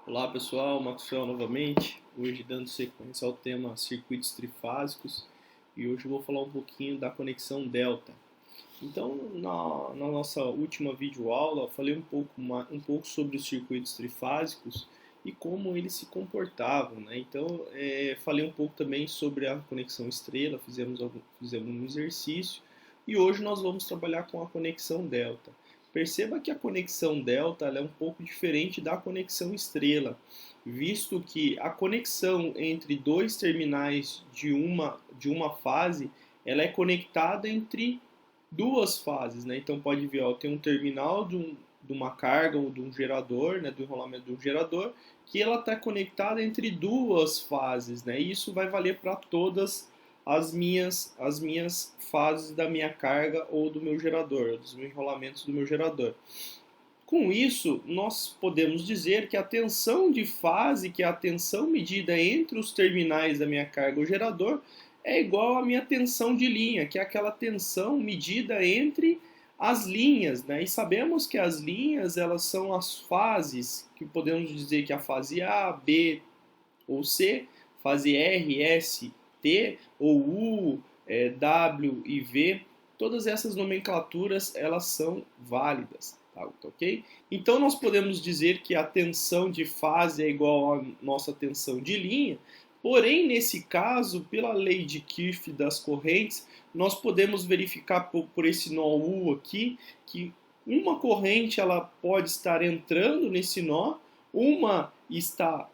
Olá pessoal, Maxwell novamente, hoje dando sequência ao tema circuitos trifásicos e hoje eu vou falar um pouquinho da conexão delta. Então, na nossa última videoaula, eu falei um pouco sobre os circuitos trifásicos e como eles se comportavam, né? Então, falei um pouco também sobre a conexão estrela, fizemos um exercício e hoje nós vamos trabalhar com a conexão delta. Perceba que a conexão delta é um pouco diferente da conexão estrela, visto que a conexão entre dois terminais de uma fase ela é conectada entre duas fases, né? Então pode ver, ó, tem um terminal de uma carga ou de um gerador, né, do enrolamento de um gerador, que ela está conectada entre duas fases, né? E isso vai valer para todas as minhas fases da minha carga ou do meu gerador, dos enrolamentos do meu gerador. Com isso, nós podemos dizer que a tensão de fase, que é a tensão medida entre os terminais da minha carga ou gerador, é igual à minha tensão de linha, que é aquela tensão medida entre as linhas, né? E sabemos que as linhas, elas são as fases, que podemos dizer que a fase A, B ou C, fase R, S, T ou U, W e V, todas essas nomenclaturas elas são válidas, tá, ok? Então nós podemos dizer que a tensão de fase é igual à nossa tensão de linha, porém nesse caso, pela lei de Kirchhoff das correntes, nós podemos verificar por esse nó U aqui que uma corrente ela pode estar entrando nesse nó, uma está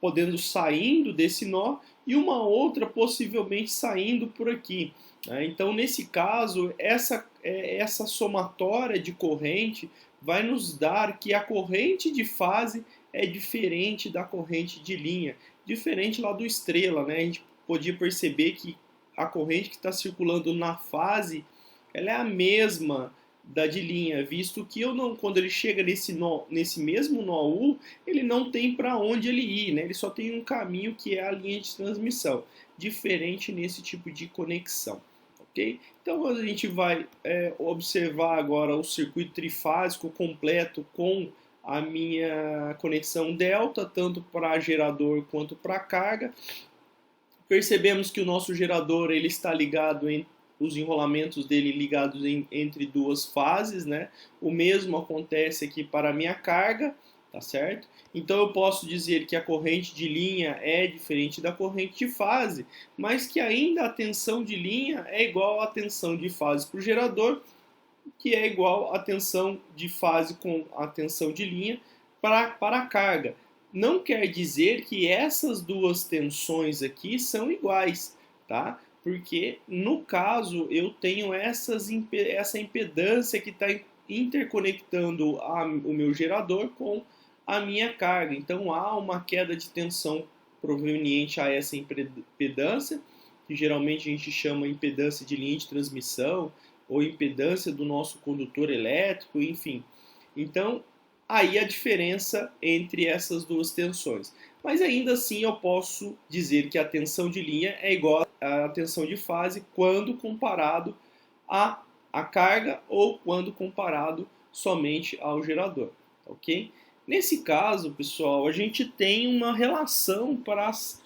podendo saindo desse nó e uma outra possivelmente saindo por aqui. Então, nesse caso, essa somatória de corrente vai nos dar que a corrente de fase é diferente da corrente de linha, diferente lá do estrela, né? A gente podia perceber que a corrente que está circulando na fase, ela é a mesma da de linha, visto que quando ele chega nesse mesmo nó U, ele não tem para onde ele ir, né? Ele só tem um caminho que é a linha de transmissão, diferente nesse tipo de conexão. Okay? Então, quando a gente vai observar agora o circuito trifásico completo com a minha conexão delta, tanto para gerador quanto para carga, percebemos que o nosso gerador ele está ligado em os enrolamentos dele ligados entre duas fases, né? O mesmo acontece aqui para a minha carga, tá certo? Então eu posso dizer que a corrente de linha é diferente da corrente de fase, mas que ainda a tensão de linha é igual à tensão de fase para o gerador, que é igual à tensão de fase com a tensão de linha para a carga. Não quer dizer que essas duas tensões aqui são iguais, tá? Porque no caso eu tenho essa impedância que está interconectando o meu gerador com a minha carga. Então há uma queda de tensão proveniente a essa impedância, que geralmente a gente chama impedância de linha de transmissão ou impedância do nosso condutor elétrico, enfim. Então aí a diferença entre essas duas tensões. Mas ainda assim eu posso dizer que a tensão de linha é igual à tensão de fase quando comparado à carga ou quando comparado somente ao gerador, ok? Nesse caso, pessoal, a gente tem uma relação para as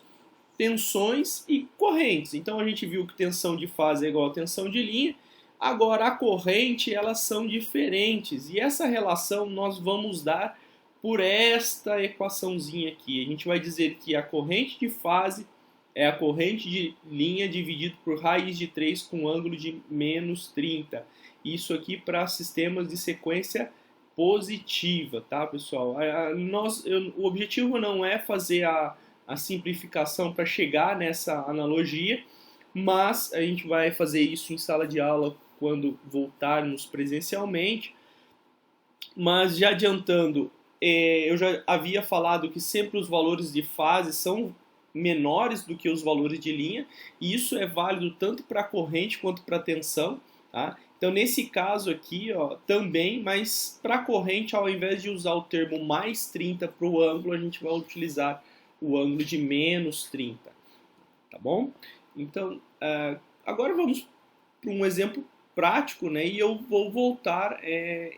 tensões e correntes. Então a gente viu que tensão de fase é igual a tensão de linha. Agora, a corrente, elas são diferentes. E essa relação nós vamos dar por esta equaçãozinha aqui. A gente vai dizer que a corrente de fase é a corrente de linha dividido por raiz de 3 com ângulo de menos 30. Isso aqui para sistemas de sequência positiva, tá, pessoal? O objetivo não é fazer a simplificação para chegar nessa analogia, mas a gente vai fazer isso em sala de aula quando voltarmos presencialmente. Mas já adiantando, eu já havia falado que sempre os valores de fase são menores do que os valores de linha, e isso é válido tanto para a corrente quanto para a tensão, tá? Então nesse caso aqui, ó, também, mas para a corrente, ao invés de usar o termo mais 30 para o ângulo, a gente vai utilizar o ângulo de menos 30, tá bom? Então, agora vamos para um exemplo prático, né? E eu vou voltar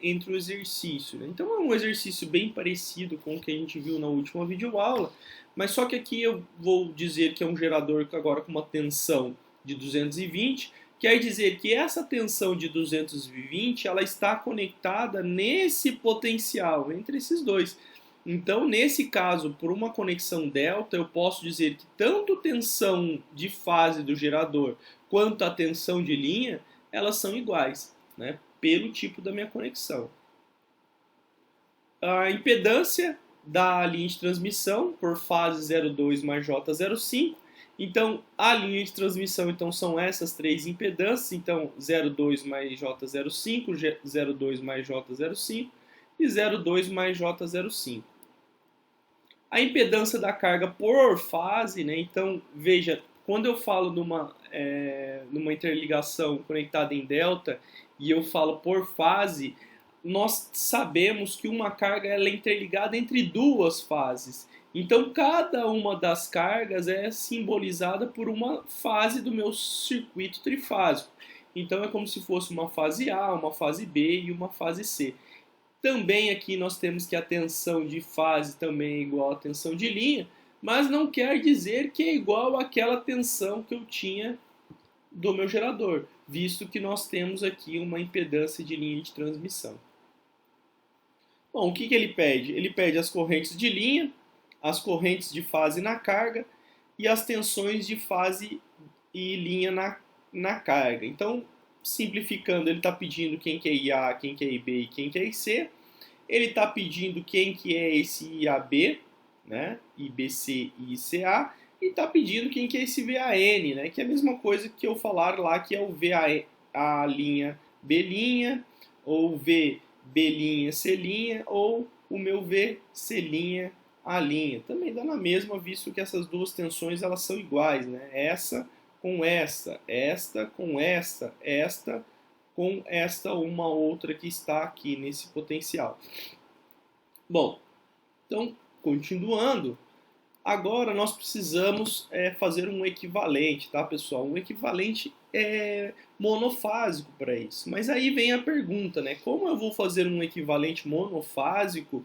entre o exercício, né? Então é um exercício bem parecido com o que a gente viu na última videoaula, mas só que aqui eu vou dizer que é um gerador agora com uma tensão de 220, quer dizer que essa tensão de 220 ela está conectada nesse potencial, entre esses dois. Então, nesse caso, por uma conexão delta, eu posso dizer que tanto a tensão de fase do gerador quanto a tensão de linha, elas são iguais, né, pelo tipo da minha conexão. A impedância da linha de transmissão por fase 02 mais J05. Então, a linha de transmissão então, são essas três impedâncias. Então, 02 mais J05, 02 mais J05 e 02 mais J05. A impedância da carga por fase, né? Então, veja, quando eu falo numa interligação conectada em delta e eu falo por fase, nós sabemos que uma carga ela é interligada entre duas fases. Então, cada uma das cargas é simbolizada por uma fase do meu circuito trifásico. Então, é como se fosse uma fase A, uma fase B e uma fase C. Também aqui nós temos que a tensão de fase também é igual à tensão de linha, mas não quer dizer que é igual àquela tensão que eu tinha do meu gerador, visto que nós temos aqui uma impedância de linha de transmissão. Bom, o que ele pede? Ele pede as correntes de linha, as correntes de fase na carga e as tensões de fase e linha na carga. Então, simplificando, ele está pedindo quem que é IA, quem que é IB e quem que é IC. Ele está pedindo quem que é esse IAB, né? IBC e ICA. E está pedindo quem que é esse VAN, né? Que é a mesma coisa que eu falar lá, que é o VA linha B', ou VB', C', ou o meu VC', A'. Também dá na mesma, visto que essas duas tensões elas são iguais, né? Essa com esta com esta com esta uma outra que está aqui nesse potencial. Bom, então, continuando, agora nós precisamos fazer um equivalente, tá, pessoal? Um equivalente monofásico para isso. Mas aí vem a pergunta, né? Como eu vou fazer um equivalente monofásico,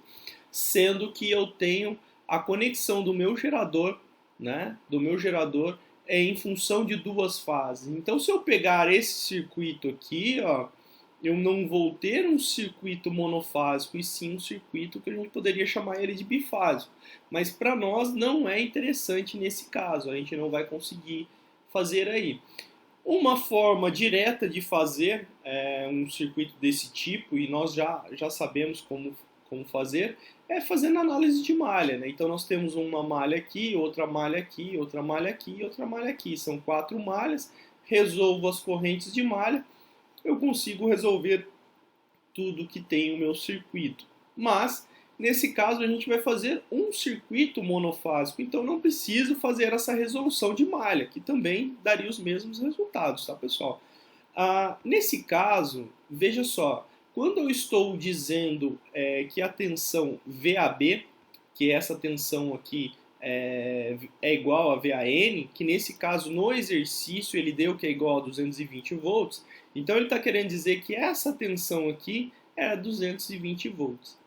sendo que eu tenho a conexão do meu gerador, né? Do meu gerador em função de duas fases. Então, se eu pegar esse circuito aqui, ó, eu não vou ter um circuito monofásico, e sim um circuito que a gente poderia chamar ele de bifásico. Mas para nós não é interessante nesse caso, a gente não vai conseguir fazer aí. Uma forma direta de fazer um circuito desse tipo, e nós já sabemos como fazer, é fazendo análise de malha, né? Então nós temos uma malha aqui, outra malha aqui, outra malha aqui e outra malha aqui. São 4 malhas, resolvo as correntes de malha, eu consigo resolver tudo que tem o meu circuito. Mas, nesse caso, a gente vai fazer um circuito monofásico, então não preciso fazer essa resolução de malha, que também daria os mesmos resultados, tá, pessoal? Nesse caso, veja só, quando eu estou dizendo que a tensão VAB, que essa tensão aqui é igual a VAN, que nesse caso no exercício ele deu que é igual a 220 volts, então ele está querendo dizer que essa tensão aqui é 220 volts.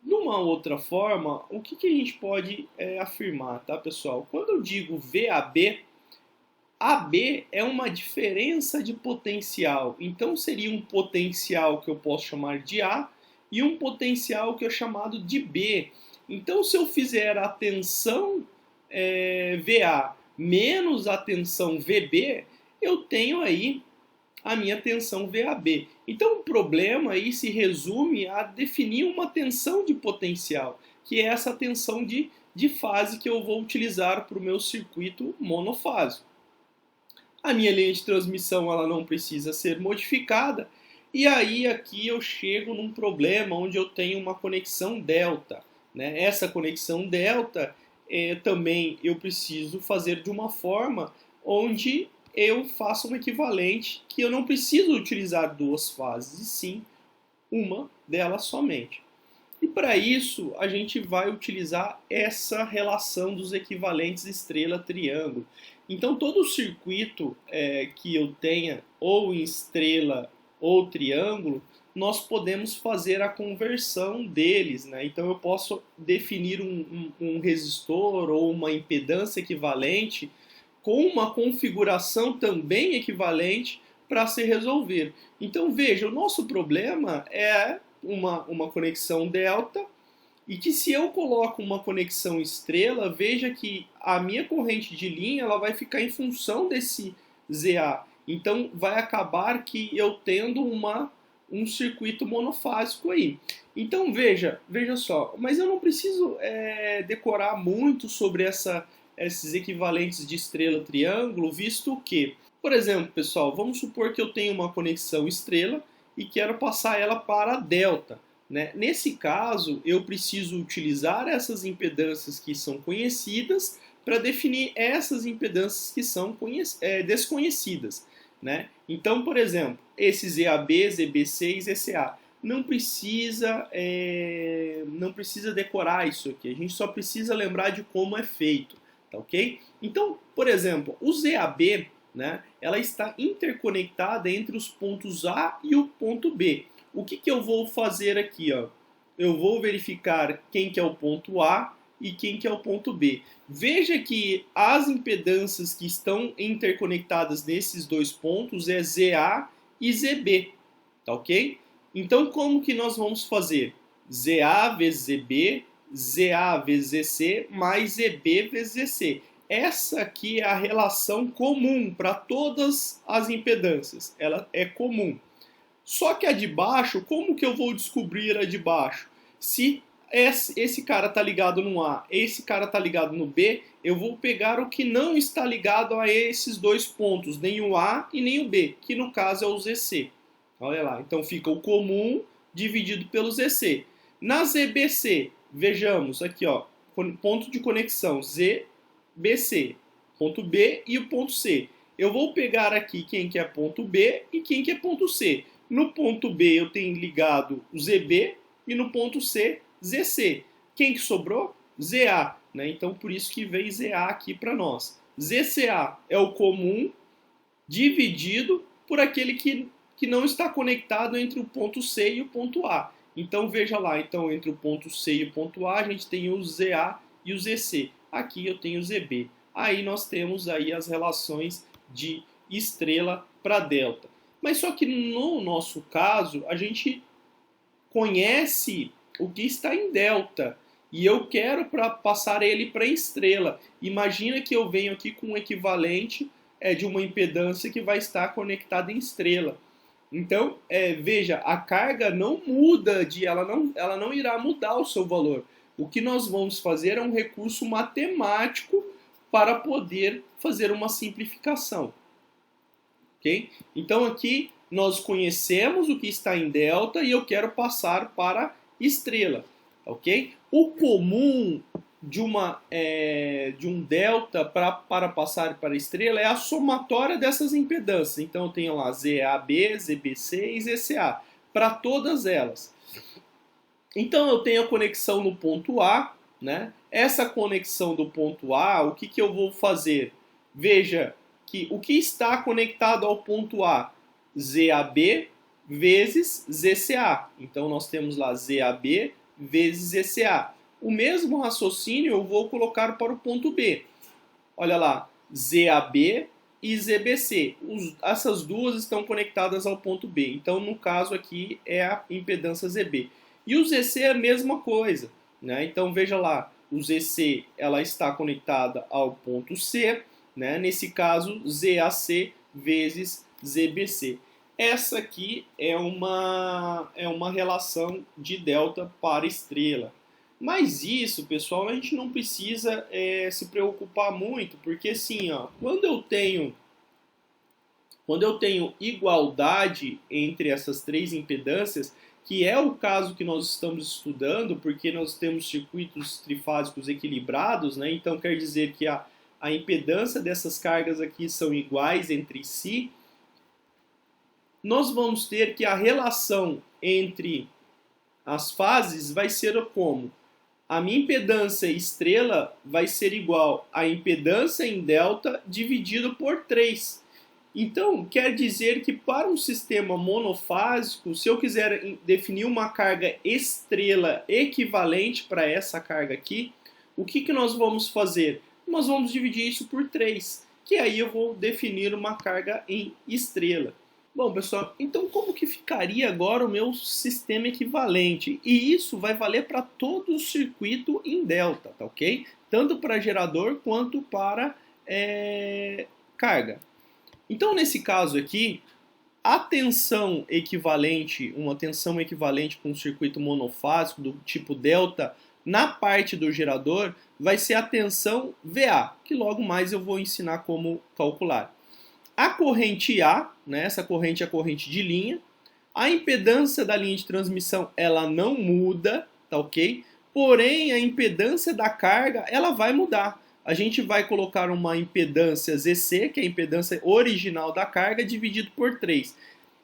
Numa outra forma, o que a gente pode afirmar, tá, pessoal? Quando eu digo VAB, AB é uma diferença de potencial, então seria um potencial que eu posso chamar de A e um potencial que é chamado de B. Então, se eu fizer a tensão VA menos a tensão VB, eu tenho aí a minha tensão VAB. Então, o problema aí se resume a definir uma tensão de potencial, que é essa tensão de fase que eu vou utilizar para o meu circuito monofásico. A minha linha de transmissão ela não precisa ser modificada, e aí aqui eu chego num problema onde eu tenho uma conexão delta, né? Essa conexão delta também eu preciso fazer de uma forma onde eu faço um equivalente que eu não preciso utilizar duas fases, e sim uma delas somente. E para isso, a gente vai utilizar essa relação dos equivalentes estrela-triângulo. Então, todo circuito que eu tenha ou em estrela ou triângulo, nós podemos fazer a conversão deles, né? Então, eu posso definir um resistor ou uma impedância equivalente com uma configuração também equivalente para se resolver. Então, veja, o nosso problema é uma conexão delta, e que se eu coloco uma conexão estrela, veja que a minha corrente de linha ela vai ficar em função desse ZA. Então vai acabar que eu tendo um circuito monofásico aí. Então veja só, mas eu não preciso decorar muito sobre esses equivalentes de estrela-triângulo, visto que, por exemplo, pessoal, vamos supor que eu tenho uma conexão estrela e quero passar ela para delta. Né? Nesse caso, eu preciso utilizar essas impedâncias que são conhecidas para definir essas impedâncias que são desconhecidas. Né? Então, por exemplo, esse ZAB, ZBC e ZCA. Não precisa decorar isso aqui, a gente só precisa lembrar de como é feito. Tá, ok? Então, por exemplo, o ZAB, né, ela está interconectada entre os pontos A e o ponto B. O que eu vou fazer aqui? Ó? Eu vou verificar quem que é o ponto A e quem que é o ponto B. Veja que as impedâncias que estão interconectadas nesses dois pontos é ZA e ZB. Tá, ok? Então, como que nós vamos fazer? ZA vezes ZB, ZA vezes ZC, mais ZB vezes ZC. Essa aqui é a relação comum para todas as impedâncias. Ela é comum. Só que a de baixo, como que eu vou descobrir a de baixo? Se esse cara está ligado no A, esse cara está ligado no B, eu vou pegar o que não está ligado a esses dois pontos, nem o A e nem o B, que no caso é o ZC. Olha lá, então fica o comum dividido pelo ZC. Na ZBC, vejamos aqui, ó, ponto de conexão ZBC, ponto B e o ponto C. Eu vou pegar aqui quem que é ponto B e quem que é ponto C. No ponto B eu tenho ligado o ZB e no ponto C, ZC. Quem que sobrou? ZA. Né? Então por isso que vem ZA aqui para nós. ZCA é o comum dividido por aquele que não está conectado entre o ponto C e o ponto A. Então veja lá, então entre o ponto C e o ponto A a gente tem o ZA e o ZC. Aqui eu tenho o ZB. Aí nós temos aí as relações de estrela para delta. Mas só que no nosso caso, a gente conhece o que está em delta e eu quero passar ele para estrela. Imagina que eu venho aqui com um equivalente de uma impedância que vai estar conectada em estrela. Então, veja, a carga não muda, ela não irá mudar o seu valor. O que nós vamos fazer é um recurso matemático para poder fazer uma simplificação. Okay? Então aqui nós conhecemos o que está em delta e eu quero passar para estrela. Okay? O comum de um delta para passar para estrela é a somatória dessas impedâncias. Então eu tenho lá ZAB, ZBC e ZCA, para todas elas. Então eu tenho a conexão no ponto A, né? Essa conexão do ponto A, o que eu vou fazer? Veja que o que está conectado ao ponto A? ZAB vezes ZCA. Então nós temos lá ZAB vezes ZCA. O mesmo raciocínio eu vou colocar para o ponto B. Olha lá, ZAB e ZBC. Essas duas estão conectadas ao ponto B. Então, no caso aqui, é a impedância ZB. E o ZC é a mesma coisa. Né? Então, veja lá, o ZC ela está conectada ao ponto C. Né? Nesse caso, ZAC vezes ZBC. Essa aqui é uma relação de delta para estrela. Mas isso, pessoal, a gente não precisa se preocupar muito, porque assim, ó, quando eu tenho igualdade entre essas três impedâncias, que é o caso que nós estamos estudando, porque nós temos circuitos trifásicos equilibrados, né? Então quer dizer que a impedância dessas cargas aqui são iguais entre si, nós vamos ter que a relação entre as fases vai ser como? A minha impedância estrela vai ser igual à impedância em delta dividido por 3. Então, quer dizer que para um sistema monofásico, se eu quiser definir uma carga estrela equivalente para essa carga aqui, o que nós vamos fazer? Nós vamos dividir isso por 3, que aí eu vou definir uma carga em estrela. Bom, pessoal, então como que ficaria agora o meu sistema equivalente? E isso vai valer para todo o circuito em delta, tá ok? Tanto para gerador quanto para carga. Então, nesse caso aqui, a tensão equivalente, uma tensão equivalente com um circuito monofásico do tipo delta, na parte do gerador, vai ser a tensão VA, que logo mais eu vou ensinar como calcular. A corrente A, né, essa corrente é a corrente de linha, a impedância da linha de transmissão ela não muda, tá ok? Porém, a impedância da carga ela vai mudar. A gente vai colocar uma impedância ZC, que é a impedância original da carga, dividido por 3.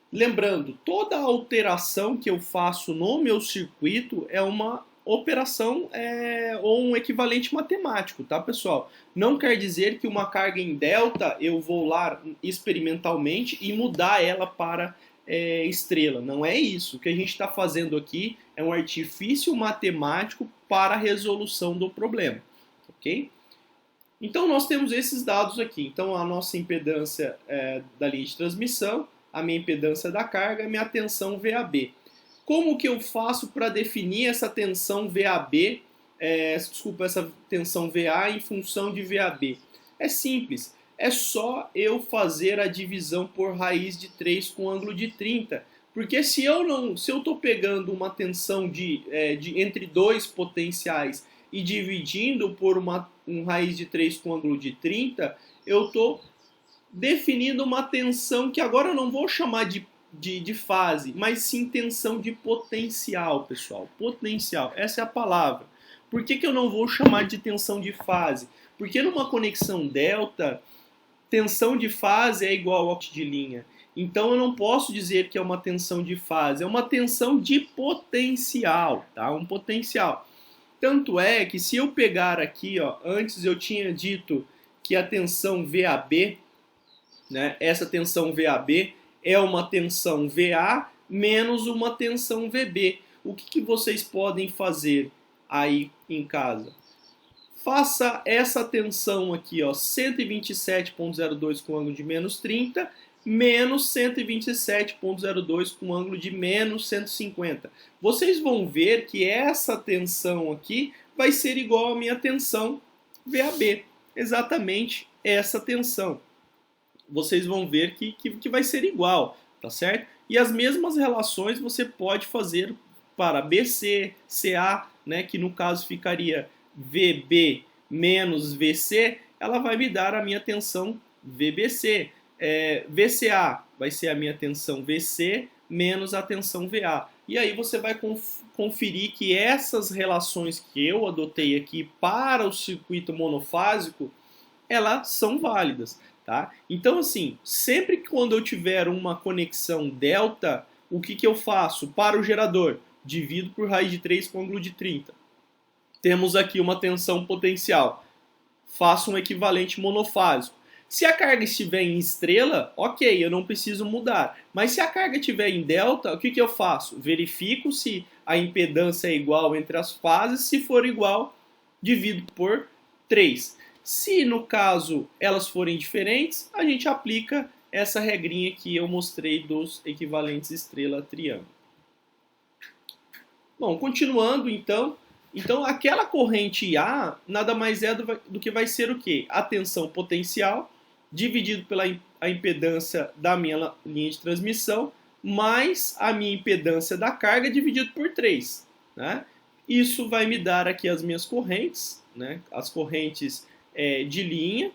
Lembrando, toda alteração que eu faço no meu circuito é uma operação ou um equivalente matemático, tá, pessoal? Não quer dizer que uma carga em delta eu vou lá experimentalmente e mudar ela para estrela. Não é isso. O que a gente está fazendo aqui é um artifício matemático para a resolução do problema, ok? Então nós temos esses dados aqui. Então a nossa impedância da linha de transmissão, a minha impedância da carga, a minha tensão VAB. Como que eu faço para definir essa tensão VAB, essa tensão VA em função de VAB? É simples, é só eu fazer a divisão por raiz de 3 com ângulo de 30. Porque se eu estou pegando uma tensão entre dois potenciais e dividindo por um raiz de 3 com ângulo de 30, eu estou definindo uma tensão que agora eu não vou chamar de fase, mas sim tensão de potencial, pessoal. Potencial, essa é a palavra. Por que eu não vou chamar de tensão de fase? Porque numa conexão delta, tensão de fase é igual ao de linha. Então eu não posso dizer que é uma tensão de fase, é uma tensão de potencial, tá? Um potencial. Tanto é que se eu pegar aqui, ó, antes eu tinha dito que a tensão VAB, né, essa tensão VAB é uma tensão VA menos uma tensão VB. O que vocês podem fazer aí em casa? Faça essa tensão aqui, ó, 127,02 com ângulo de menos 30, menos 127,02 com ângulo de menos 150. Vocês vão ver que essa tensão aqui vai ser igual à minha tensão VAB. Exatamente essa tensão. Vocês vão ver que vai ser igual, tá certo? E as mesmas relações você pode fazer para BC, CA, né, que no caso ficaria VB menos VC, ela vai me dar a minha tensão VBC. VCA vai ser a minha tensão VC menos a tensão VA. E aí você vai conferir que essas relações que eu adotei aqui para o circuito monofásico, elas são válidas. Tá? Então, assim, sempre que quando eu tiver uma conexão delta, o que eu faço? Para o gerador, divido por raiz de 3 com ângulo de 30. Temos aqui uma tensão potencial. Faço um equivalente monofásico. Se a carga estiver em estrela, ok, eu não preciso mudar. Mas se a carga estiver em delta, o que eu faço? Verifico se a impedância é igual entre as fases. Se for igual, divido por 3. Se no caso elas forem diferentes, a gente aplica essa regrinha que eu mostrei dos equivalentes estrela-triângulo. Bom, continuando então. Então aquela corrente A nada mais é do que vai ser o quê? A tensão potencial dividido pela a impedância da minha linha de transmissão mais a minha impedância da carga dividido por 3. Né? Isso vai me dar aqui as minhas correntes, né? As correntes de linha,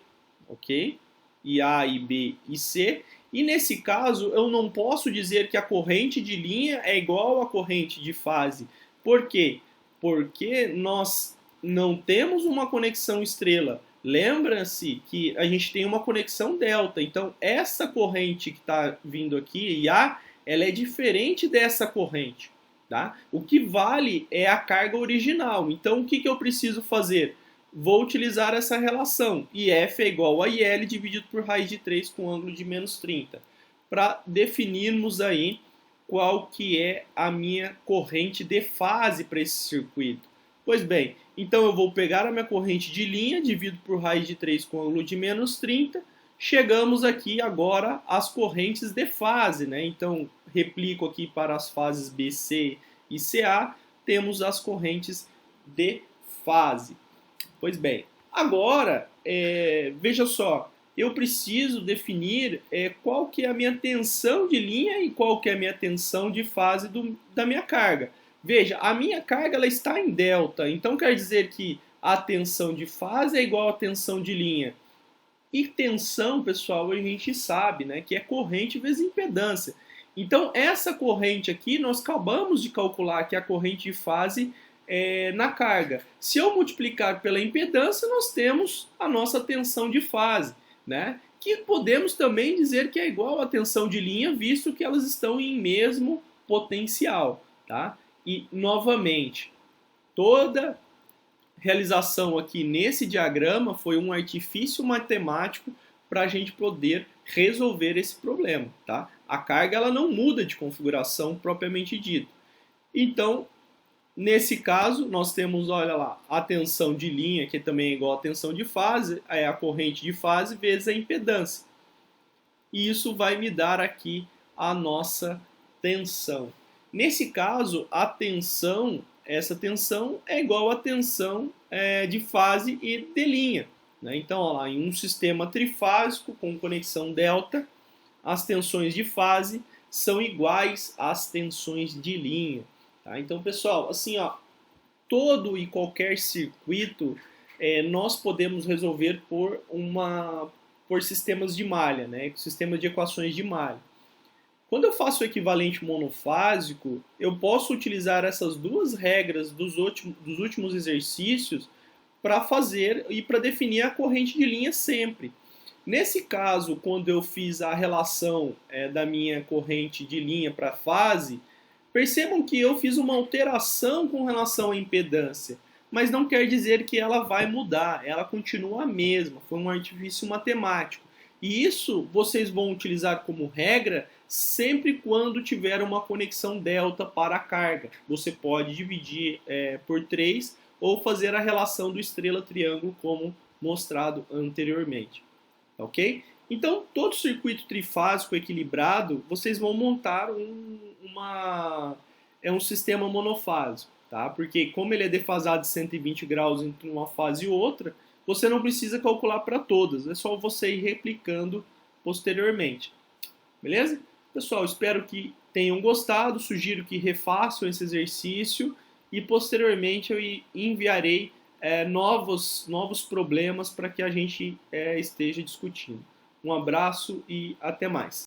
ok? E A, e B e C. E nesse caso, eu não posso dizer que a corrente de linha é igual à corrente de fase. Por quê? Porque nós não temos uma conexão estrela. Lembra-se que a gente tem uma conexão delta. Então, essa corrente que está vindo aqui, IA, ela é diferente dessa corrente. tá? O que vale é a carga original. Então, o que eu preciso fazer? Vou utilizar essa relação, IF é igual a IL dividido por raiz de 3 com ângulo de menos 30, para definirmos aí qual que é a minha corrente de fase para esse circuito. Pois bem, então eu vou pegar a minha corrente de linha, divido por raiz de 3 com ângulo de menos 30, chegamos aqui agora às correntes de fase, né? Então, replico aqui para as fases BC e CA, temos as correntes de fase. Pois bem, agora, veja só, eu preciso definir qual que é a minha tensão de linha e qual que é a minha tensão de fase da minha carga. Veja, a minha carga ela está em delta, então quer dizer que a tensão de fase é igual à tensão de linha. E tensão, pessoal, a gente sabe, né, que é corrente vezes impedância. Então, essa corrente aqui, nós acabamos de calcular que é a corrente de fase na carga. Se eu multiplicar pela impedância, nós temos a nossa tensão de fase, né? Que podemos também dizer que é igual à tensão de linha, visto que elas estão em mesmo potencial, tá? E, novamente, toda realização aqui nesse diagrama foi um artifício matemático para a gente poder resolver esse problema, tá? A carga ela não muda de configuração propriamente dito. Então, nesse caso, nós temos, olha lá, a tensão de linha, que também é igual à tensão de fase, é a corrente de fase vezes a impedância. E isso vai me dar aqui a nossa tensão. Nesse caso, a tensão, essa tensão é igual à tensão de fase e de linha, né? Então, ó lá, em um sistema trifásico com conexão delta, as tensões de fase são iguais às tensões de linha. Tá? Então, pessoal, assim, ó, todo e qualquer circuito nós podemos resolver por sistemas de malha, né? Sistemas de equações de malha. Quando eu faço o equivalente monofásico, eu posso utilizar essas duas regras dos últimos exercícios para fazer e para definir a corrente de linha sempre. Nesse caso, quando eu fiz a relação da minha corrente de linha para fase, percebam que eu fiz uma alteração com relação à impedância, mas não quer dizer que ela vai mudar, ela continua a mesma, foi um artifício matemático. E isso vocês vão utilizar como regra sempre quando tiver uma conexão delta para a carga. Você pode dividir por 3 ou fazer a relação do estrela-triângulo como mostrado anteriormente. Ok? Então, todo circuito trifásico equilibrado, vocês vão montar um sistema monofásico, tá? Porque como ele é defasado de 120 graus entre uma fase e outra, você não precisa calcular para todas, é só você ir replicando posteriormente. Beleza? Pessoal, espero que tenham gostado, sugiro que refaçam esse exercício e posteriormente eu enviarei novos problemas para que a gente esteja discutindo. Um abraço e até mais.